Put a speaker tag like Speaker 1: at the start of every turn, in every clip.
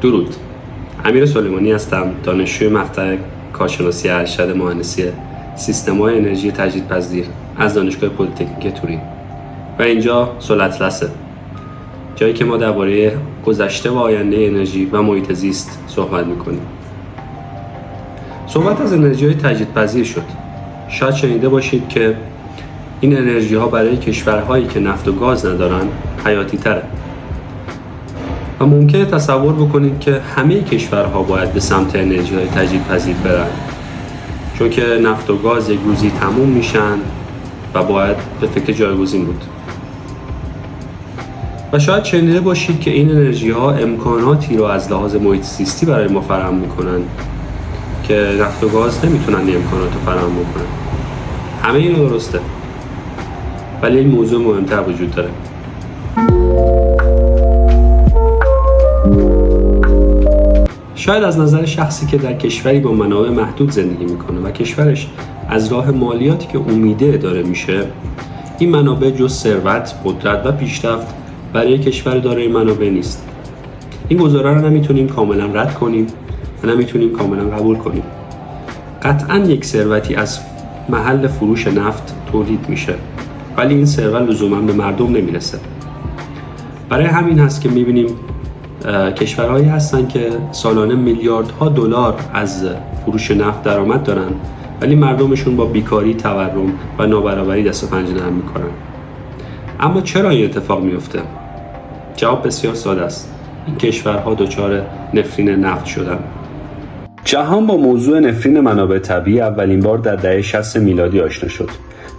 Speaker 1: درود. امیر سلیمانی هستم، دانشجوی مقطع کارشناسی ارشد مهندسی سیستم‌های انرژی تجدیدپذیر از دانشگاه پلی‌تکنیک تورین و اینجا سول‌اطلسه، جایی که ما درباره گذشته و آینده انرژی و محیط زیست صحبت می‌کنیم. صحبت از انرژی‌های تجدیدپذیر شد. شاید شنیده باشید که این انرژی‌ها برای کشورهایی که نفت و گاز ندارن حیاتی‌تره. و ممکنه تصور بکنید که همه کشورها باید به سمت انرژی‌های تجدیدپذیر برن، چون که نفت و گاز یک روزی تموم میشن و باید به فکر جایگزین بود. و شاید شنیده باشید که این انرژی‌ها امکاناتی رو از لحاظ محیط زیستی برای ما فراهم میکنن که نفت و گاز نمیتونن این امکانات رو فراهم بکنن. همه این درسته، ولی این موضوع مهمتر وجود داره. شاید از نظر شخصی که در کشوری با منابع محدود زندگی میکنه و کشورش از راه مالیاتی که امیده اداره میشه، این منابع جز ثروت، قدرت و پیشرفت برای کشور دارای منابع نیست. این گزاره رو نمیتونیم کاملا رد کنیم و نمیتونیم کاملا قبول کنیم. قطعاً یک ثروتی از محل فروش نفت تولید میشه، ولی این ثروت لزوما به مردم نمیرسه. برای همین هست که میبینیم کشورهایی هستن که سالانه میلیاردها دلار از فروش نفت درآمد دارن، ولی مردمشون با بیکاری، تورم و نابرابری دست و پنجه نرم میکنن. اما چرا این اتفاق میفته؟ جواب بسیار ساده است. این کشورها دچار نفرین نفت شدن. جهان با موضوع نفرین منابع طبیعی اولین بار در دهه 60 میلادی آشنا شد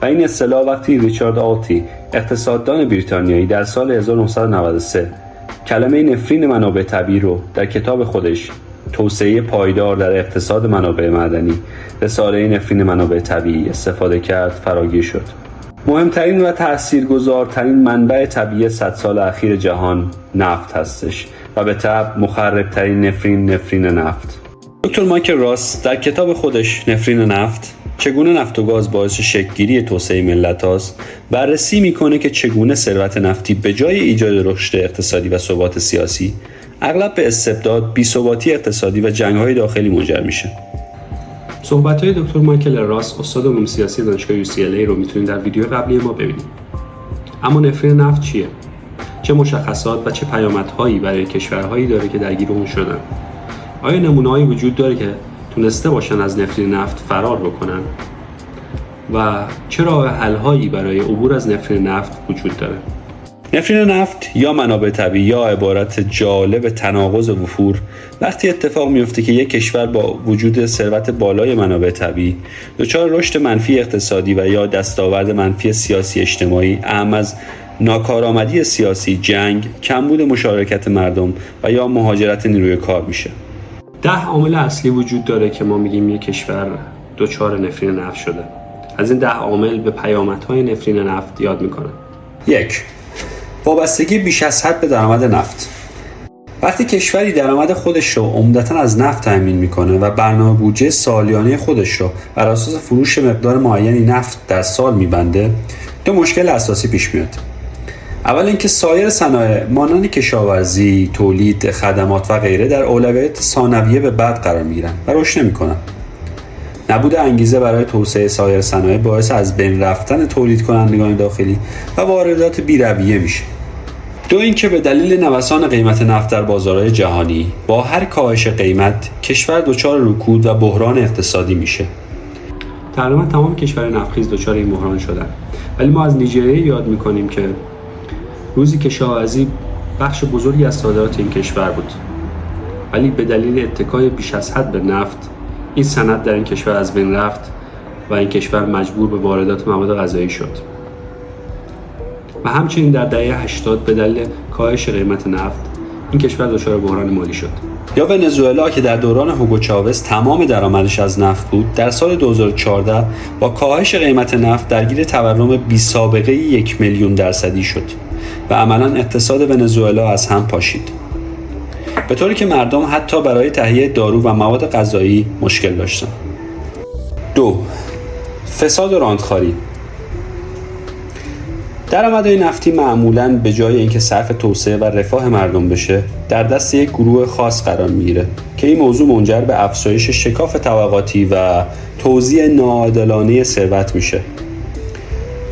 Speaker 1: و این اصطلاح وقتی ریچارد آلتی، اقتصاددان بریتانیایی، در سال 1993 کلمه نفرین منابع طبیعی رو در کتاب خودش توسعه پایدار در اقتصاد منابع معدنی، رساله نفرین منابع طبیعی استفاده کرد، فراگیر شد. مهمترین و تاثیرگذارترین منبع طبیعی 100 سال اخیر جهان نفت هستش و به طبع مخربترین نفرین نفت. دکتر مایکل راس در کتاب خودش نفرین نفت، چگونه نفت و گاز باعث شکل‌گیری توسعه ملت‌هاست، بررسی میکنه که چگونه ثروت نفتی به جای ایجاد رشد اقتصادی و ثبات سیاسی، اغلب به استبداد، بی‌ثباتی اقتصادی و جنگ‌های داخلی منجر میشه. صحبت‌های دکتر مایکل راس، استاد علوم سیاسی دانشگاه UCLA رو میتونید در ویدیو قبلی ما ببینید. اما نفرین نفت چیه؟ چه مشخصات و چه پیامدهایی برای کشورهایی داره که درگیر اون شدن؟ آیا نمونه‌هایی وجود داره که تونسته باشن از نفرین نفت فرار بکنن؟ و چه راه حل‌هایی برای عبور از نفرین نفت وجود داره؟ نفرین نفت یا منابع طبیعی یا عبارت جالب تناقض وفور وقتی اتفاق میفته که یک کشور با وجود ثروت بالای منابع طبیعی دچار رشد منفی اقتصادی و یا دستاورد منفی سیاسی اجتماعی، اهم از ناکارآمدی سیاسی، جنگ، کمبود مشارکت مردم و یا مهاجرت نیروی کار میشه. 10 عامل اصلی وجود داره که ما میگیم یک کشور دچار نفرین نفت شده. از این 10 عامل به پیامدهای نفرین نفت یاد میکنن. 1. وابستگی بیش از حد به درآمد نفت. وقتی کشوری درآمد خودش رو عمدتاً از نفت تامین میکنه و برنامه بودجه سالیانه خودش رو بر اساس فروش مقدار معینی نفت در سال میبنده، دو مشکل اساسی پیش میاد. اول اینکه سایر صنایع مانند کشاورزی، تولید، خدمات و غیره در اولویت ثانویه به بعد قرار میگیرن و رشد نمیکنن. نبود انگیزه برای توسعه سایر صنایع باعث از بین رفتن تولید کنندگان داخلی و واردات بی‌رویه میشه. 2. اینکه به دلیل نوسان قیمت نفت در بازارهای جهانی با هر کاهش قیمت کشور دچار رکود و بحران اقتصادی میشه. تقریبا تمام کشورهای نفتخیز دچار این بحران شدن، ولی ما از نیجریه یاد میکنیم که روزی کشاورزی بخش بزرگی از صادرات این کشور بود، ولی به دلیل اتکای بیش از حد به نفت این صنعت در این کشور از بین رفت و این کشور مجبور به واردات مواد غذایی شد. و همچنین در دهه 80 به دلیل کاهش قیمت نفت این کشور دچار بحران مالی شد. یا ونزوئلا که در دوران هوگو چاوز تمام درآمدش از نفت بود، در سال 2014 با کاهش قیمت نفت درگیر تورم بی‌سابقه 1,000,000% شد و عملاً اقتصاد ونزوئلا از هم پاشید، به طوری که مردم حتی برای تهیه دارو و مواد غذایی مشکل داشتند. 2. فساد و راندخواری. درآمدهای نفتی معمولاً به جای اینکه صرف توسعه و رفاه مردم بشه، در دست یک گروه خاص قرار میگیره که این موضوع منجر به افزایش شکاف طبقاتی و توزیع ناعادلانه ثروت میشه.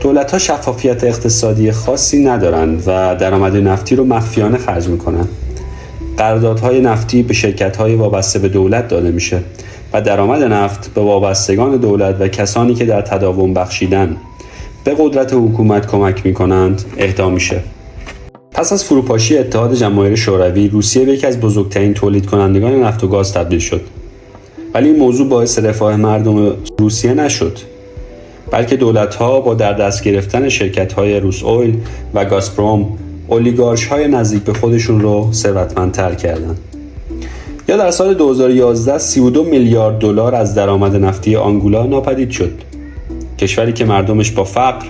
Speaker 1: دولت‌ها شفافیت اقتصادی خاصی ندارند و درآمد نفتی رو مخفیانه خرج میکنن. قراردادهای نفتی به شرکت‌های وابسته به دولت داده میشه و درآمد نفت به وابستگان دولت و کسانی که در تداوم بخشیدن به قدرت حکومت کمک میکنند اهدا میشه. پس از فروپاشی اتحاد جماهیر شوروی، روسیه به یکی از بزرگترین تولید کنندگان نفت و گاز تبدیل شد. ولی این موضوع باعث رفاه مردم روسیه نشد، بلکه دولت‌ها با در دست گرفتن شرکت‌های روس اویل و گازپروم اولیگارش‌های نزدیک به خودشون رو ثروتمندتر کردند. یا در سال 2011 32 میلیارد دلار از درآمد نفتی آنگولا ناپدید شد. کشوری که مردمش با فقر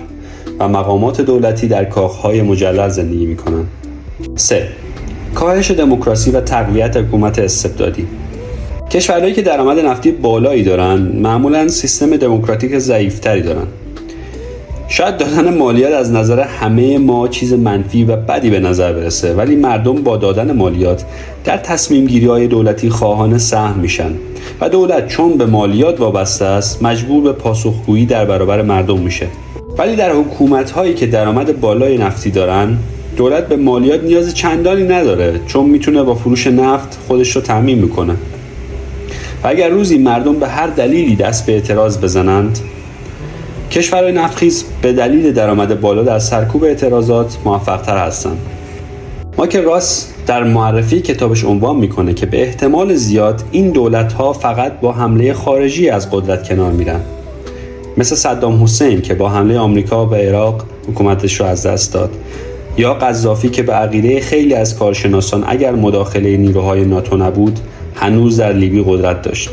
Speaker 1: و مقامات دولتی در کاخهای مجلل زندگی می‌کنند. 3. کاهش دموکراسی و تقویت حکومت استبدادی. کشورهایی که درآمد نفتی بالایی دارن معمولاً سیستم دموکراتیک ضعیف‌تری دارن. شاید دادن مالیات از نظر همه ما چیز منفی و بدی به نظر برسه، ولی مردم با دادن مالیات در تصمیم گیری‌های دولتی خواهان سهم میشن و دولت چون به مالیات وابسته است مجبور به پاسخگویی در برابر مردم میشه. ولی در حکومت‌هایی که درآمد بالای نفتی دارن، دولت به مالیات نیاز چندانی نداره، چون میتونه با فروش نفت خودش رو تامین میکنه. و اگر روزی مردم به هر دلیلی دست به اعتراض بزنند، کشورهای نفتخیز به دلیل درآمد بالا در سرکوب اعتراضات موفق‌تر هستند. مایکل راس در معرفی کتابش عنوان میکنه که به احتمال زیاد این دولت‌ها فقط با حمله خارجی از قدرت کنار میرن، مثل صدام حسین که با حمله آمریکا به عراق حکومتش رو از دست داد، یا قذافی که به عقیده خیلی از کارشناسان اگر مداخله نیروهای ناتو نبود هنوز در لیبی قدرت داشت.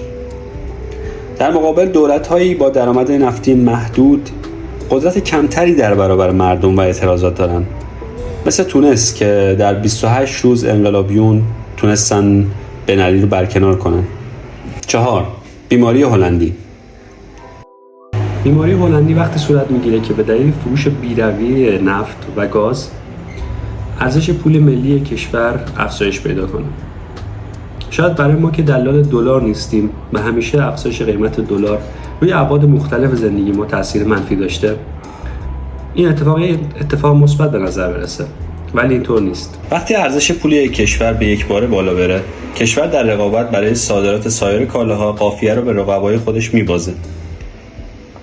Speaker 1: در مقابل دولت‌هایی با درآمد نفتی محدود قدرت کمتری در برابر مردم و اعتراضات دارند، مثل تونس که در 28 روز انقلابیون تونستن بن علی رو برکنار کنن. 4. بیماری هلندی. بیماری هلندی وقتی صورت میگیره که به دلیل فروش بی‌رویه نفت و گاز ارزش پول ملی کشور افزایش پیدا کنه. شاید برای ما که دلال دلار نیستیم و همیشه افزایش قیمت دلار روی ابعاد مختلف زندگی ما تاثیر منفی داشته، این اتفاق مثبت به نظر برسه، ولی اینطور نیست. وقتی ارزش پول یک کشور به یک باره بالا بره، کشور در رقابت برای صادرات سایر کالاها قافیه رو به رقبای خودش میبازه.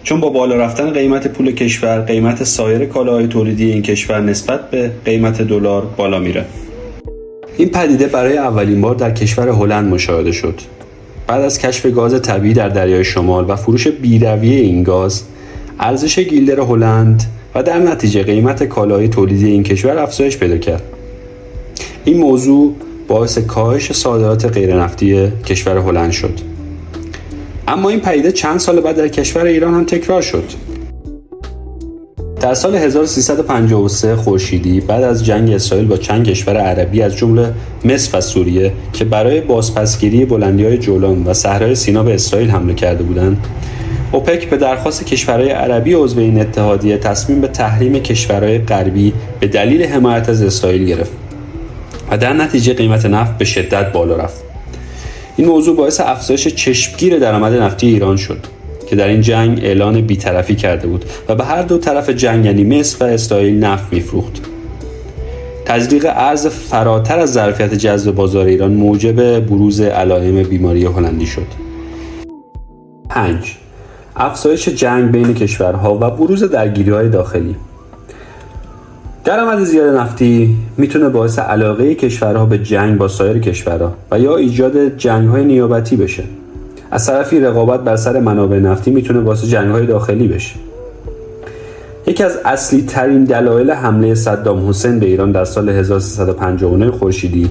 Speaker 1: چون با بالا رفتن قیمت پول کشور، قیمت سایر کالاهای تولیدی این کشور نسبت به قیمت دلار بالا میره. این پدیده برای اولین بار در کشور هلند مشاهده شد. بعد از کشف گاز طبیعی در دریای شمال و فروش بی‌رویه این گاز، ارزش گیلدر هلند و در نتیجه قیمت کالاهای تولیدی این کشور افزایش پیدا کرد. این موضوع باعث کاهش صادرات غیرنفتی کشور هلند شد. اما این پدیده چند سال بعد در کشور ایران هم تکرار شد. در سال 1353 خورشیدی، بعد از جنگ اسرائیل با چند کشور عربی از جمله مصر و سوریه که برای بازپسگیری بلندی‌های جولان و صحرای سینا به اسرائیل حمله کرده بودند، اوپک به درخواست کشورهای عربی عضو این اتحادیه تصمیم به تحریم کشورهای غربی به دلیل حمایت از اسرائیل گرفت و در نتیجه قیمت نفت به شدت بالا رفت. این موضوع باعث افزایش چشمگیر درآمد نفتی ایران شد که در این جنگ اعلان بی‌طرفی کرده بود و به هر دو طرف جنگ یعنی مصر و اسرائیل نفت می‌فروخت. تزریق ارز فراتر از ظرفیت جذب بازار ایران موجب بروز علائم بیماری هلندی شد. 5. افزایش جنگ بین کشورها و بروز درگیری‌های داخلی. درآمد زیاد نفتی میتونه باعث علاقه کشورها به جنگ با سایر کشورها و یا ایجاد جنگ‌های نیابتی بشه. از طرفی رقابت بر سر منابع نفتی میتونه باعث جنگ‌های داخلی بشه. یکی از اصلی ترین دلایل حمله صدام حسین به ایران در سال 1359 خورشیدی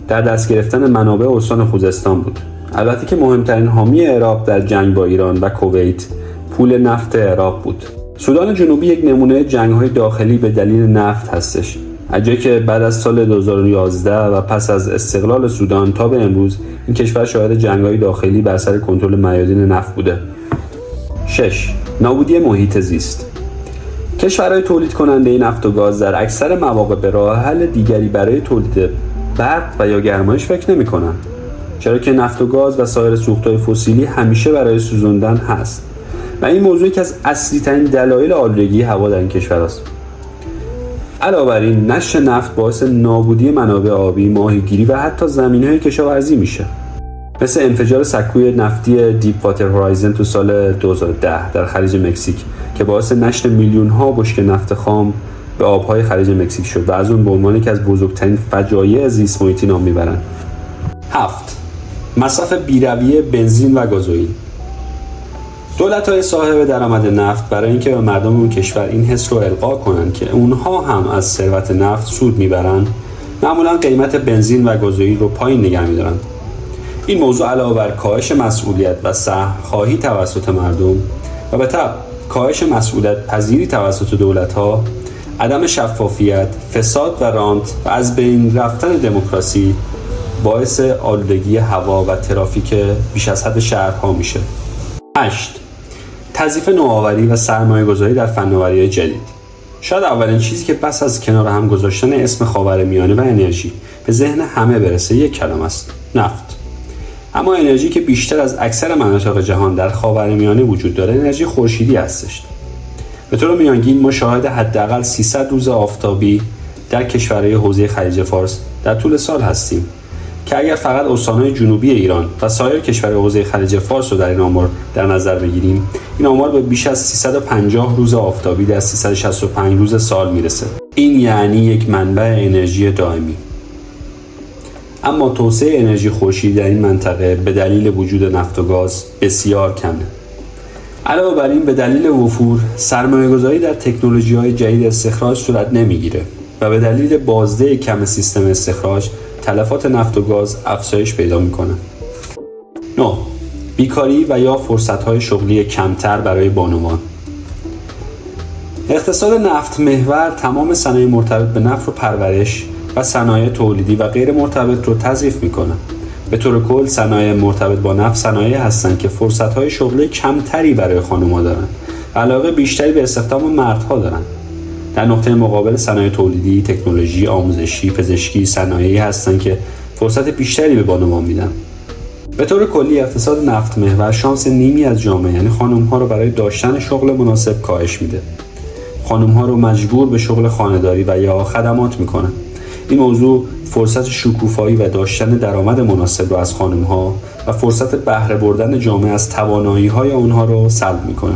Speaker 1: در دست گرفتن منابع استان خوزستان بود. البته که مهمترین حامی عراق در جنگ با ایران و کویت پول نفت عراق بود. سودان جنوبی یک نمونه جنگ‌های داخلی به دلیل نفت هستش. از جایی که بعد از سال 2011 و پس از استقلال سودان تا به امروز این کشور شاهد جنگ‌های داخلی بر سر کنترل میادین نفت بوده. 6. نابودی محیط زیست. کشورهای تولید کننده نفت و گاز در اکثر مواقع به راه حل دیگری برای تولید برق و یا گرمایش فکر نمی‌کنند، چرا که نفت و گاز و سایر سوخت‌های فسیلی همیشه برای سوزاندن هست و این موضوع یکی از اصلی‌ترین دلایل آلودگی هوا در این کشور است. علاوه بر این، نشت نفت باعث نابودی منابع آبی، ماهیگیری و حتی زمین‌های کشاورزی میشه، مثل انفجار سکوی نفتی دیپ واتر هورایزن تو سال 2010 در خلیج مکزیک که باعث نشت میلیون‌ها بشکه نفت خام به آب‌های خلیج مکزیک شد و از اون به عنوان یکی از بزرگترین فجایع زیست محیطی نام میبرند. 7. مصرف بی‌رویه بنزین و گازوئیل. دولت‌های صاحب درآمد نفت برای اینکه به مردم اون کشور این حس رو القا کنن که اونها هم از ثروت نفت سود میبرن، معمولاً قیمت بنزین و گازوئیل رو پایین نگه می‌دارن. این موضوع علاوه بر کاهش مسئولیت و سهم‌خواهی توسط مردم و به تبع کاهش مسئولیت پذیری توسط دولت‌ها، عدم شفافیت، فساد و رانت و از بین رفتن دموکراسی باعث آلودگی هوا و ترافیک بیش از حد شهرها میشه. 8. تضعیف نوآوری و سرمایه‌گذاری در فناوری‌های جدید. شاید اولین چیزی که پس از کنار هم گذاشتن اسم خاورمیانه و انرژی به ذهن همه برسه یک کلمه است: نفت. اما انرژی که بیشتر از اکثر مناطق جهان در خاورمیانه وجود داره انرژی خورشیدی هستش. به طور میانگین ما شاهد حداقل 300 روز آفتابی در کشورهای حوزه خلیج فارس در طول سال هستیم که اگر فقط استان‌های جنوبی ایران و سایر کشورهای حوزه خلیج فارس رو در این آمار در نظر بگیریم، این آمار به بیش از 350 روز آفتابی در 365 روز سال میرسه. این یعنی یک منبع انرژی دائمی. اما توسعه انرژی خورشیدی در این منطقه به دلیل وجود نفت و گاز بسیار کمه. علاوه بر این، به دلیل وفور سرمایه‌گذاری در تکنولوژی‌های جدید استخراج صورت نمیگیره و به دلیل بازده کم سیستم استخراج تلفات نفت و گاز افزایش پیدا میکنه. 9. بیکاری و یا فرصت‌های شغلی کمتر برای بانوان. اقتصاد نفت محور تمام صنایع مرتبط به نفت رو پرورش و صنایع تولیدی و غیر مرتبط رو تضعیف میکنه. به طور کل صنایع مرتبط با نفت صنایع هستند که فرصت‌های شغلی کمتری برای خانم‌ها دارن و علاقه بیشتری به استخدام مردها دارن. در نقطه مقابل صنایع تولیدی، تکنولوژی، آموزشی، پزشکی صنایعی هستند که فرصت بیشتری به بانوان میدن. به طور کلی اقتصاد نفت محور شانس نیمی از جامعه یعنی خانم‌ها رو برای داشتن شغل مناسب کاهش میده. خانم‌ها رو مجبور به شغل خانه‌داری و یا خدمات میکنه. این موضوع فرصت شکوفایی و داشتن درآمد مناسب رو از خانم‌ها و فرصت بهره بردن جامعه از توانایی‌های اونها رو سلب میکنه.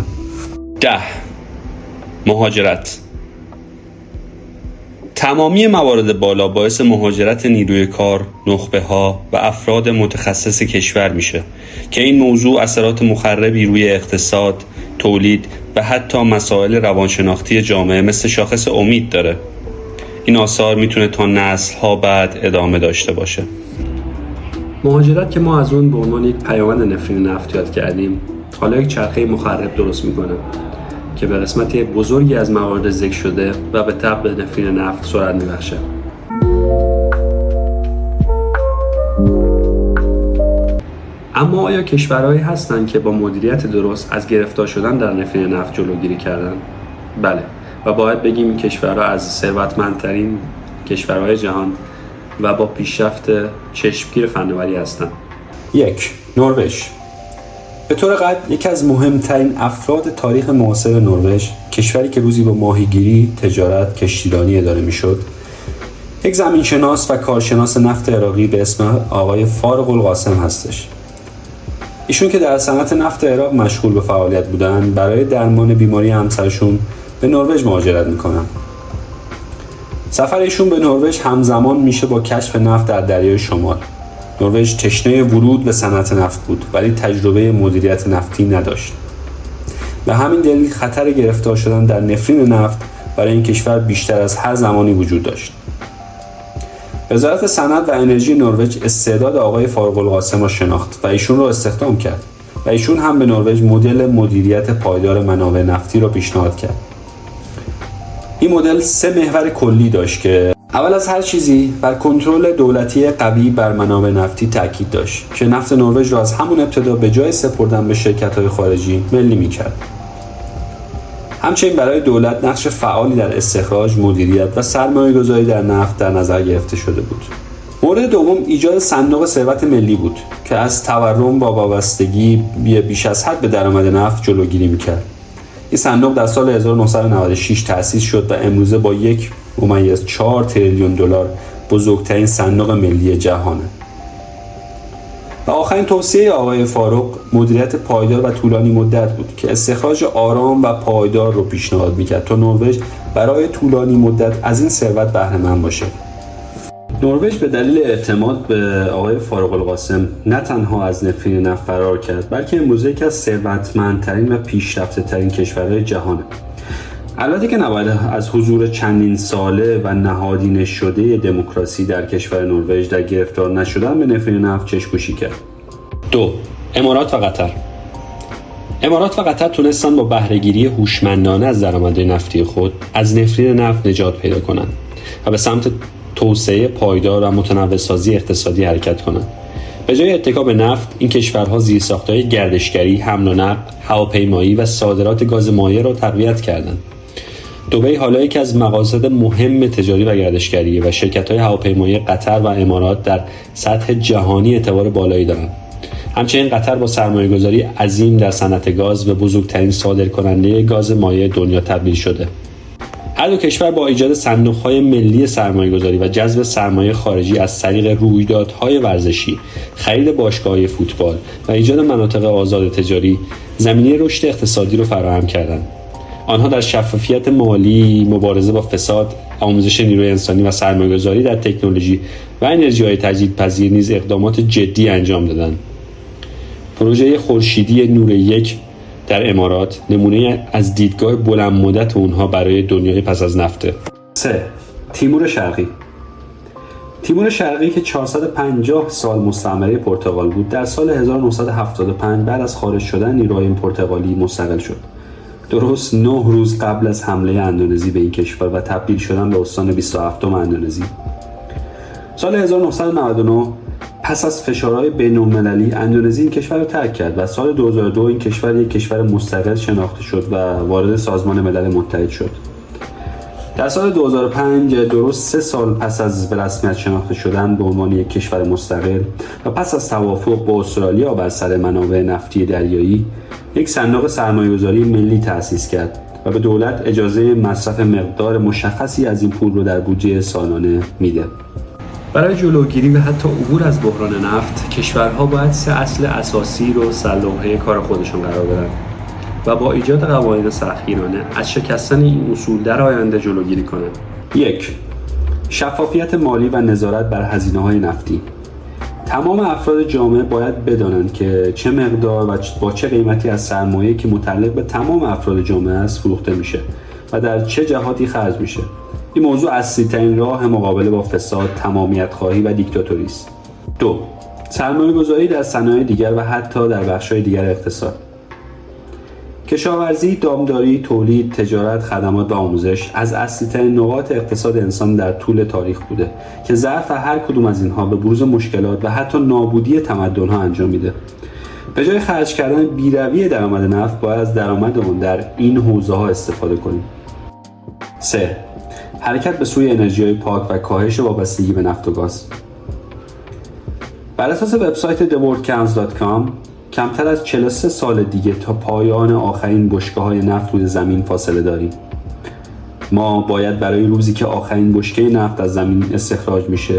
Speaker 1: 10. مهاجرت. تمامی موارد بالا باعث مهاجرت نیروی کار، نخبه‌ها و افراد متخصص کشور میشه که این موضوع اثرات مخربی روی اقتصاد، تولید و حتی مسائل روانشناختی جامعه مثل شاخص امید داره. این آثار میتونه تا نسل‌ها بعد ادامه داشته باشه.
Speaker 2: مهاجرت که ما از اون به عنوان یک پیامد نفرین نفت یاد کردیم، حالا یک چرخه مخرب درست میکنه که به قسمت بزرگی از موارد ذکر شده و به تبع نفرین نفت سرعت میبخشه. اما آیا کشورهایی هستند که با مدیریت درست از گرفتار شدن در نفرین نفت جلوگیری کردن؟ بله، و باید بگیم این کشورها از ثروتمندترین کشورهای جهان و با پیشرفت چشمگیر فناوری هستند.
Speaker 1: 1. نروژ. به طور قطع یکی از مهمترین افراد تاریخ معاصر نروژ، کشوری که روزی با ماهیگیری، تجارت، کشتیرانی اداره میشد، یک زمینشناس و کارشناس نفت عراقی به اسم آقای فارغ القاسم هستش. ایشون که در صنعت نفت عراق مشغول به فعالیت بودن، برای درمان بیماری همسرشون به نروژ مهاجرت میکنن. سفر ایشون به نروژ همزمان میشه با کشف نفت در دریای شمال. نروژ تشنه ورود به صنعت نفت بود ولی تجربه مدیریت نفتی نداشت. به همین دلیل خطر گرفتار شدن در نفرین نفت برای این کشور بیشتر از هر زمانی وجود داشت. وزارت صنعت و انرژی نروژ استعداد آقای فارغ القاسم را شناخت و ایشون را استخدام کرد و ایشون هم به نروژ مدل مدیریت پایدار منابع نفتی را پیشنهاد کرد. این مدل 3 محور کلی داشت که اول از هر چیزی بر کنترل دولتی قوی بر منابع نفتی تاکید داشت که نفت نروژ را از همون ابتدا به جای سپردن به شرکت‌های خارجی ملی می‌کرد.
Speaker 2: همچنین برای دولت نقش فعالی در استخراج، مدیریت و سرمایه‌گذاری در نفت در نظر گرفته شده بود. مورد دوم ایجاد صندوق ثروت ملی بود که از تورم با وابستگی بیش از حد به درآمد نفت جلوگیری می‌کرد. این صندوق در سال 1996 تأسیس شد و امروزه با 1.4 تریلیون دلار بزرگترین صندوق ملی جهانه. و آخرین توصیه آقای فاروق مدیریت پایدار و طولانی مدت بود که استخراج آرام و پایدار رو پیشنهاد میکرد تا نروژ برای طولانی مدت از این ثروت بهره مند باشه. نروژ به دلیل اعتماد به آقای فاروق القاسم نه تنها از نفرین نفت فرار کرد، بلکه امروزه یکی از ثروتمندترین و پیشرفته‌ترین کشورهای جهانه. البته که نباید از حضور چندین ساله و نهادینه شده دموکراسی در کشور نروژ در گرفتار نشدن به نفرین نفت چشم‌پوشی کرد. 2. امارات و قطر. امارات و قطر تونستن با بهره‌گیری هوشمندانه از درآمدهای نفتی خود از نفرین نفت نجات پیدا کنند و به سمت توسعه پایدار و متنوع‌سازی اقتصادی حرکت کنند. به جای اتکا به نفت، این کشورها زیرساخت‌های گردشگری، حمل و نقل، هواپیمایی و صادرات گاز مایع را تقویت کردند. دبی حالا یکی از مقاصد مهم تجاری و گردشگریه و شرکت‌های هواپیمایی قطر و امارات در سطح جهانی اعتبار بالایی دارند. همچنین قطر با سرمایه‌گذاری عظیم در صنعت گاز و بزرگترین صادرکننده گاز مایع دنیا تبدیل شده. هر دو کشور با ایجاد صندوق‌های ملی سرمایه‌گذاری و جذب سرمایه خارجی از طریق رویدادهای ورزشی، خرید باشگاه‌های فوتبال و ایجاد مناطق آزاد تجاری، زمینه رشد اقتصادی را فراهم کردند. آنها در شفافیت مالی، مبارزه با فساد، آموزش نیروی انسانی و سرمایه‌گذاری در تکنولوژی و انرژی‌های تجدیدپذیر نیز اقدامات جدی انجام دادند. پروژه خورشیدی نور یک در امارات نمونه از دیدگاه بلند مدت اونها برای دنیای پس از نفته. 3. تیمور شرقی. تیمور شرقی که 450 سال مستعمره پرتغال بود، در سال 1975 بعد از خارج شدن نیروهای پرتغالی مستقل شد. درست 9 روز قبل از حمله اندونزی به این کشور و تبدیل شدن به استان 27م اندونزی. سال 1999 پس از فشارهای بین‌المللی اندونزی این کشور را ترک کرد و سال 2002 این کشور یک کشور مستقل شناخته شد و وارد سازمان ملل متحد شد. در سال 2005 درست 3 سال پس از به رسمیت شناخته شدن به عنوان یک کشور مستقل و پس از توافق با استرالیا بر سر منابع نفتی دریایی، یک صندوق سرمایه‌گذاری ملی تأسیس کرد و به دولت اجازه مصرف مقدار مشخصی از این پول رو در بودجه سالانه میده. برای جلوگیری و حتی عبور از بحران نفت، کشورها باید 3 اصل اساسی رو سر لوحه کار خودشون قرار بدن و با ایجاد قوانین سختگیرانه از شکستن این اصول در آینده جلوگیری کنند. 1. شفافیت مالی و نظارت بر هزینه‌های نفتی. تمام افراد جامعه باید بدانند که چه مقدار و با چه قیمتی از سرمایه‌ای که متعلق به تمام افراد جامعه است فروخته میشه و در چه جهاتی خرج میشه. این موضوع اصلی‌ترین راه مقابله با فساد، تمامیت‌خواهی و دیکتاتوری است. 2. سرمایه‌گذاری در صنایع دیگر و حتی در بخش‌های دیگر اقتصاد. کشاورزی، دامداری، تولید، تجارت، خدمات و آموزش از اصلی‌ترین نقاط اقتصاد انسان در طول تاریخ بوده که ظرف هر کدوم از اینها به بروز مشکلات و حتی نابودی تمدن‌ها انجام میده. به جای خرج کردن بی‌رویه درآمد نفت، باید از درآمد اون در این حوزه‌ها استفاده کنیم. 3. حرکت به سوی انرژی‌های پاک و کاهش وابستگی به نفت و گاز. بر اساس وبسایت theworldcounts.com کمتر از 43 سال دیگه تا پایان آخرین بشکه‌های نفت روی زمین فاصله داریم. ما باید برای روزی که آخرین بشکه نفت از زمین استخراج میشه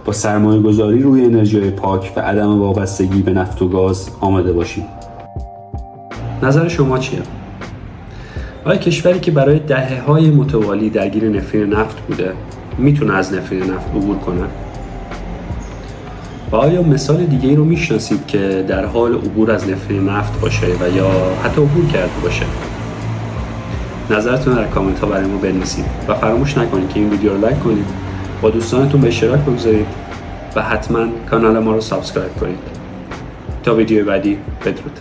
Speaker 2: با سرمایه‌گذاری روی انرژی‌های پاک و عدم وابستگی به نفت و گاز آماده باشیم. نظر شما چیه؟ آیا کشوری که برای دهه‌های متوالی درگیر نفرین نفت بوده میتونه از نفرین نفت عبور کنه؟ و آیا مثال دیگه‌ای رو میشناسید که در حال عبور از نفرین نفت باشه و یا حتی عبور کرده باشه؟ نظرتون در کامنت ها برای ما بنویسید و فراموش نکنید که این ویدیو رو لایک کنید، با دوستانتون به اشتراک بگذارید و حتما کانال ما رو سابسکرایب کنید. تا ویدیو بعدی، بدرود.